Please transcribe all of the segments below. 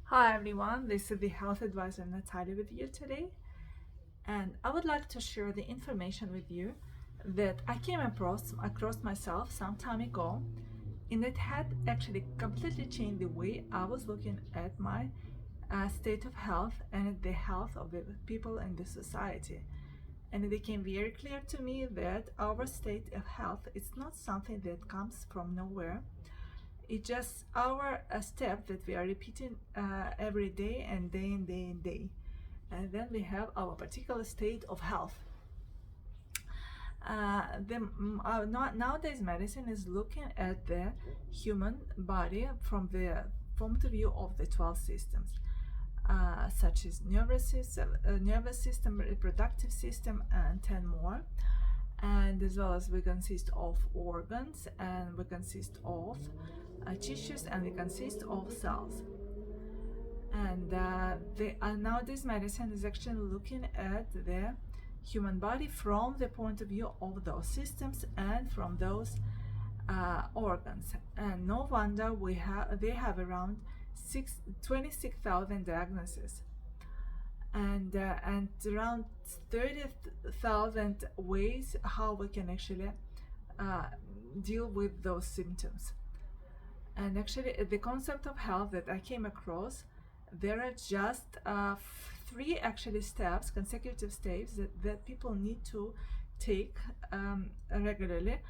Hi everyone, this is the health advisor Natalia with you today, and I would like to share the information with you that I came across myself some time ago, and it had actually completely changed the way I was looking at my state of health and the health of the people in the society. And it became very clear to me that our state of health is not something that comes from nowhere. It's just our step that we are repeating every day and day and day and day. And then we have our particular state of health. Nowadays, medicine is looking at the human body from the point of view of the 12 systems, such as nervous system, reproductive system, and 10 more. And as well as we consist of organs, and we consist of tissues, and we consist of cells. And nowadays medicine is actually looking at the human body from the point of view of those systems and from those organs. And no wonder they have around 26,000 diagnoses and around 30,000 ways how we can actually deal with those symptoms. And actually, the concept of health that I came across, there are just three actually steps, consecutive steps that people need to take regularly,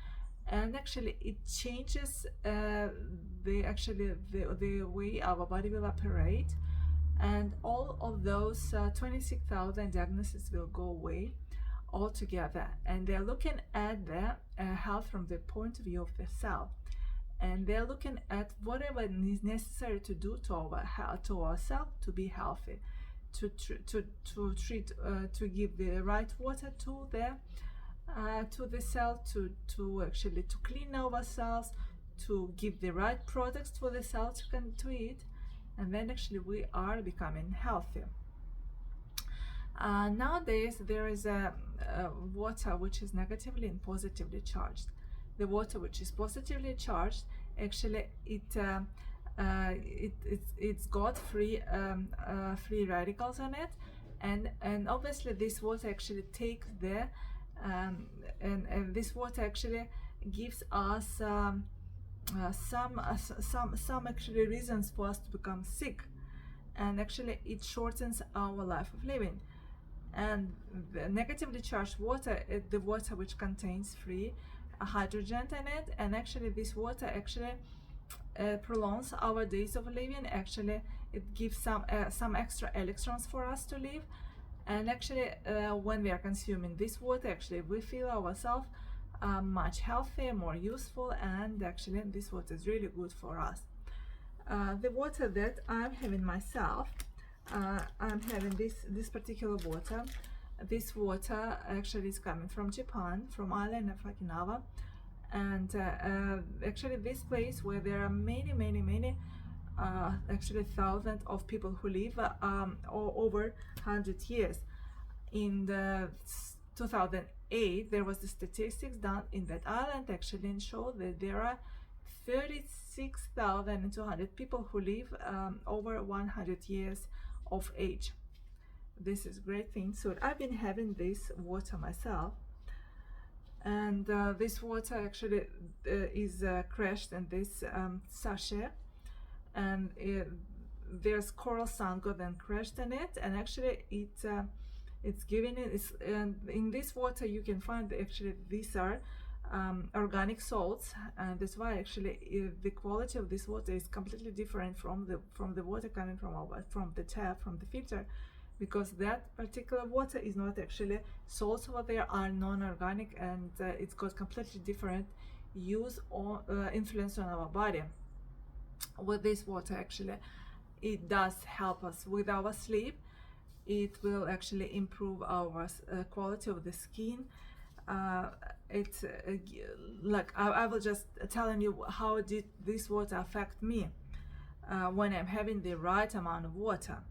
and actually it changes the way our body will operate, and all of those 26,000 diagnoses will go away altogether. And they're looking at the health from the point of view of the cell, and they're looking at whatever is necessary to do to ourselves to be healthy, to treat, to give the right water to the cell, to actually to clean our cells, to give the right products for the cells to eat, and then actually we are becoming healthy. Nowadays there is a water which is negatively and positively charged. The water which is positively charged, actually it's got free radicals on it, and obviously this water actually takes the and this water actually gives us some actually reasons for us to become sick, and actually it shortens our life of living. And the negatively charged water is the water which contains free hydrogen in it, and actually this water actually prolongs our days of living. Actually it gives some extra electrons for us to live, and actually when we are consuming this water, actually we feel ourselves much healthier, more useful, and actually this water is really good for us. The water that I'm having myself, I'm having this particular water. This water actually is coming from Japan, from island of Okinawa, and actually this place where there are many actually thousands of people who live over 100 years. In the 2008, there was the statistics done in that island actually, and showed that there are 36,200 people who live over 100 years of age. This is a great thing. So I've been having this water myself, and this water actually is crushed in this sachet, and there's coral sango then crushed in it, and actually it's giving it and in this water you can find actually these are organic salts, and that's why actually the quality of this water is completely different from the water coming from the tap, from the filter, because that particular water is not actually, salts over there are non-organic, and it's got completely different use or influence on our body. With this water actually it does help us with our sleep. It will actually improve our quality of the skin. It's like I will just telling you how did this water affect me when I'm having the right amount of water.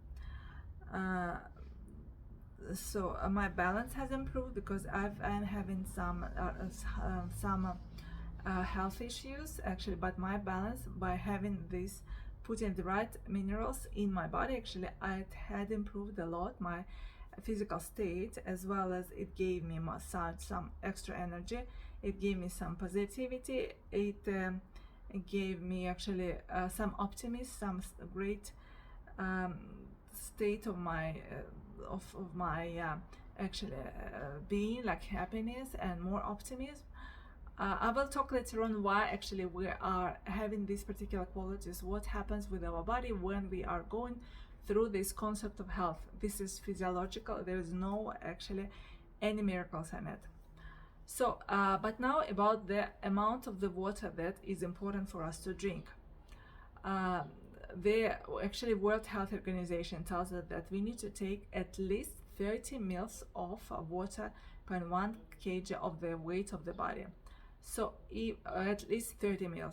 So my balance has improved because I'm having some health issues actually, but my balance by having this putting the right minerals in my body, actually I had improved a lot my physical state, as well as it gave me some extra energy, it gave me some positivity, it gave me actually some optimism, some great um, state of my actually being, like happiness and more optimism. I will talk later on why actually we are having these particular qualities, what happens with our body when we are going through this concept of health. This is physiological, there is no actually any miracles in it. So but now about the amount of the water that is important for us to drink. The actually World Health Organization tells us that we need to take at least 30 ml of water per 1 kg of the weight of the body. So if, at least 30 ml.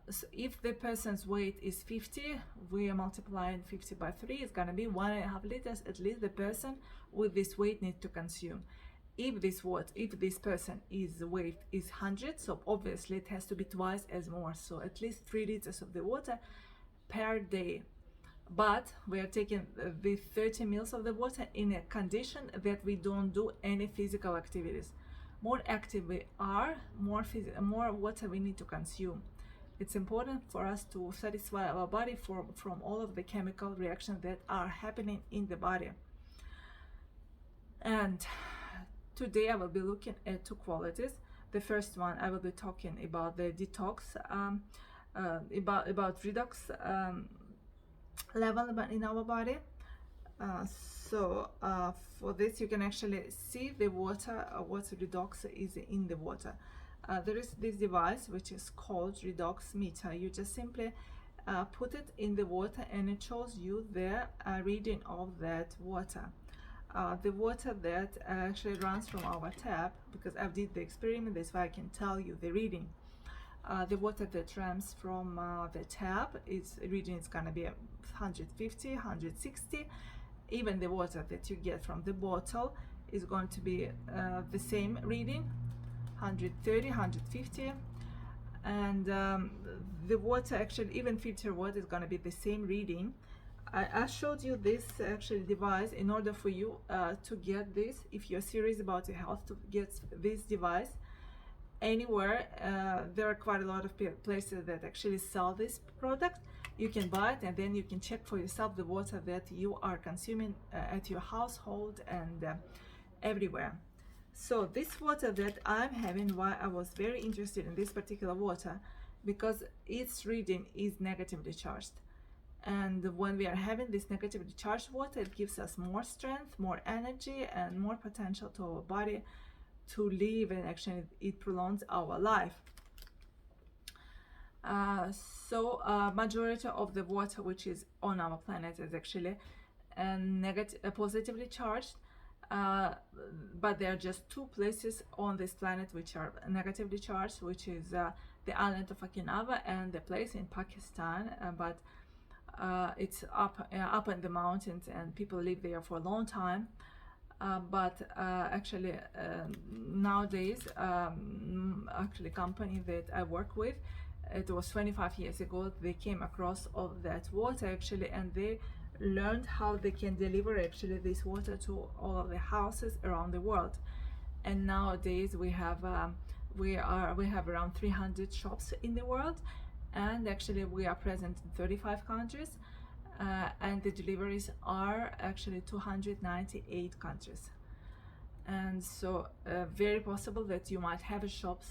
So if the person's weight is 50, we are multiplying 50 by 3, it's going to be 1.5 liters at least the person with this weight needs to consume. If this person is weight is 100, so obviously it has to be twice as more, so at least 3 liters of the water per day. But we are taking the 30 ml of the water in a condition that we don't do any physical activities. More active we are, more water we need to consume. It's important for us to satisfy our body from all of the chemical reactions that are happening in the body. And today I will be looking at 2 qualities. The first one, I will be talking about the detox, about redox level in our body. For this you can actually see the water, what redox is in the water. There is this device which is called redox meter. You just simply put it in the water and it shows you the reading of that water. The water that actually runs from our tap, because I've did the experiment, that's why I can tell you the reading. The water that runs from the tap, its reading is going to be 150, 160. Even the water that you get from the bottle is going to be the same reading, 130, 150. And the water, actually even filtered water, is going to be the same reading. I showed you this actually device in order for you to get this, if you're serious about your health, to get this device anywhere. There are quite a lot of places that actually sell this product. You can buy it and then you can check for yourself the water that you are consuming at your household and everywhere. So this water that I'm having, why I was very interested in this particular water, because its reading is negatively charged. And when we are having this negatively charged water, it gives us more strength, more energy, and more potential to our body to live, and actually it prolongs our life. Majority of the water which is on our planet is actually positively charged, but there are just 2 places on this planet which are negatively charged, which is the island of Okinawa and the place in Pakistan, but it's up in the mountains and people live there for a long time. Actually nowadays, actually company that I work with, it was 25 years ago, they came across all that water actually, and they learned how they can deliver actually this water to all of the houses around the world. And nowadays we have around 300 shops in the world, and actually we are present in 35 countries, and the deliveries are actually 298 countries. And so very possible that you might have a shop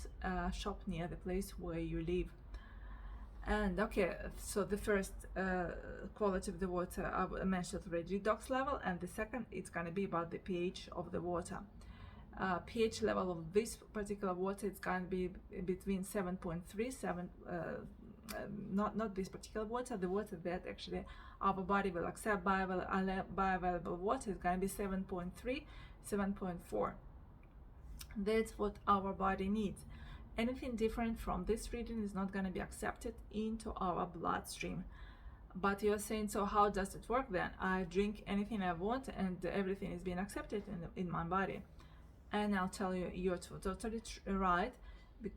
near the place where you live. And okay, so the first quality of the water I mentioned already, redox level, and the second, it's going to be about the pH of the water. pH level of this particular water, it's going to be between 7.3, 7, not this particular water, the water that actually our body will accept, bioavailable water, is going to be 7.3, 7.4. That's what our body needs. Anything different from this reading is not going to be accepted into our bloodstream. But you're saying, so how does it work then? I drink anything I want and everything is being accepted in my body. And I'll tell you, you're totally right.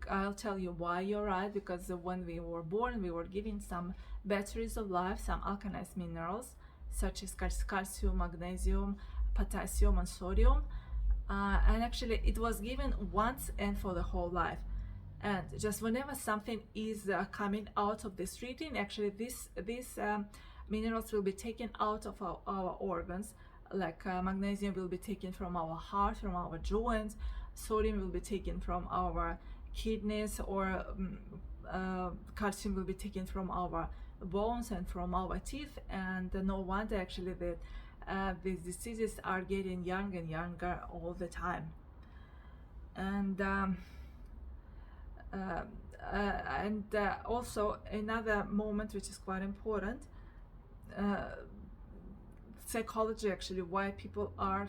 I'll tell you why you're right, because when we were born, we were given some batteries of life, some alkalized minerals such as calcium, magnesium, potassium, and sodium. And actually, it was given once and for the whole life. And just whenever something is coming out of this reading, actually these minerals will be taken out of our organs. Like magnesium will be taken from our heart, from our joints. Sodium will be taken from our kidneys, or calcium will be taken from our bones and from our teeth. And no wonder actually that these diseases are getting younger and younger all the time. And also another moment which is quite important, psychology, actually why people are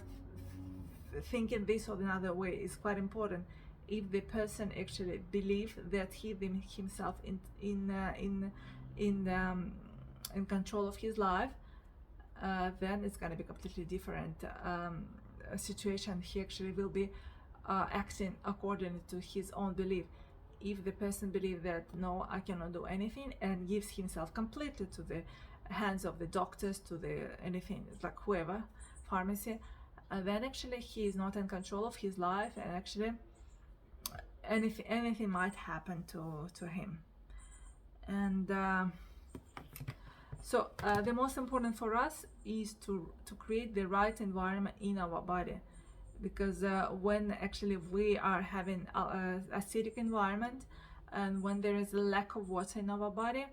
thinking this or another way is quite important. If the person actually believes that he himself in control of his life, then it's going to be completely different situation. He actually will be acting according to his own belief. If the person believes that no, I cannot do anything, and gives himself completely to the hands of the doctors, to the anything like whoever, pharmacy, then actually he is not in control of his life, and actually anything might happen to him. And so the most important for us is to create the right environment in our body, because when actually we are having acidic environment, and when there is a lack of water in our body,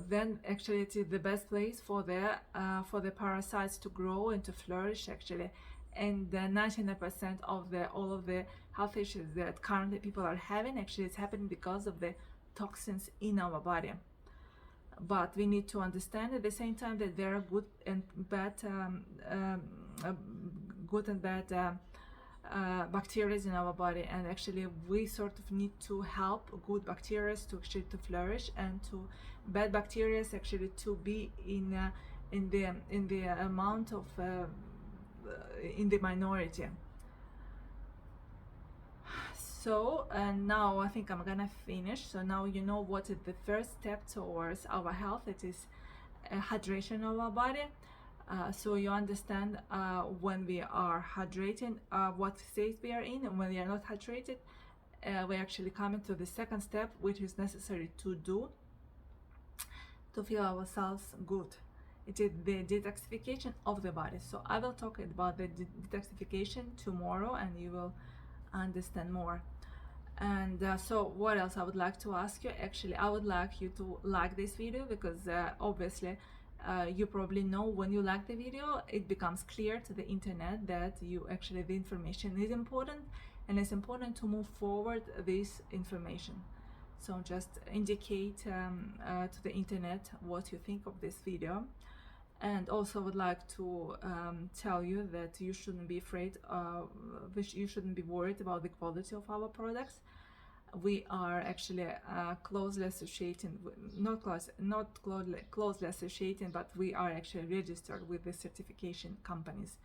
then actually it is the best place for the parasites to grow and to flourish actually. And 99% of all of the health issues that currently people are having, actually it's happening because of the toxins in our body. But we need to understand at the same time that there are good and bad bacteria in our body, and actually we sort of need to help good bacteria to actually to flourish, and to bad bacteria actually to be in the amount of in the minority. So now I think I'm gonna finish. So now you know what is the first step towards our health. It is hydration of our body. So you understand when we are hydrating, what state we are in, and when we are not hydrated, we're actually coming to the second step, which is necessary to do to feel ourselves good. It is the detoxification of the body. So I will talk about the detoxification tomorrow, and you will understand more. And so what else I would like to ask you? Actually, I would like you to like this video, because obviously you probably know when you like the video, it becomes clear to the internet that you actually the information is important, and it's important to move forward this information. So just indicate to the internet what you think of this video. And also would like to tell you that you shouldn't be afraid, you shouldn't be worried about the quality of our products. We are actually closely associated, not closely associated, but we are actually registered with the certification companies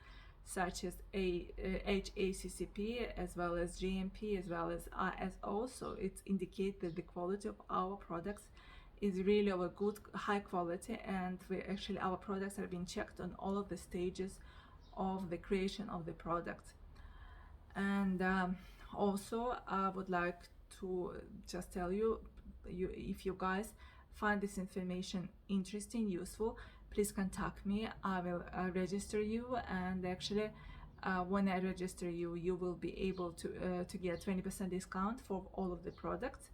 such as HACCP, as well as GMP, as well as ISO. So it indicates that the quality of our products is really of a good, high quality, and we actually our products are being checked on all of the stages of the creation of the product. And also I would like to just tell you, if you guys find this information interesting, useful, please contact me. I will register you, and actually when I register you, you will be able to get 20% discount for all of the products,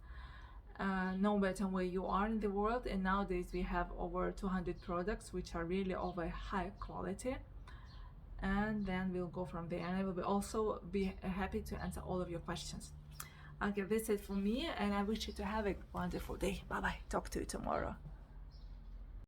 no matter where you are in the world. And nowadays we have over 200 products which are really of a high quality, and then we'll go from there, and I will also be happy to answer all of your questions. Okay, that's it for me, and I wish you to have a wonderful day. Bye bye. Talk to you tomorrow.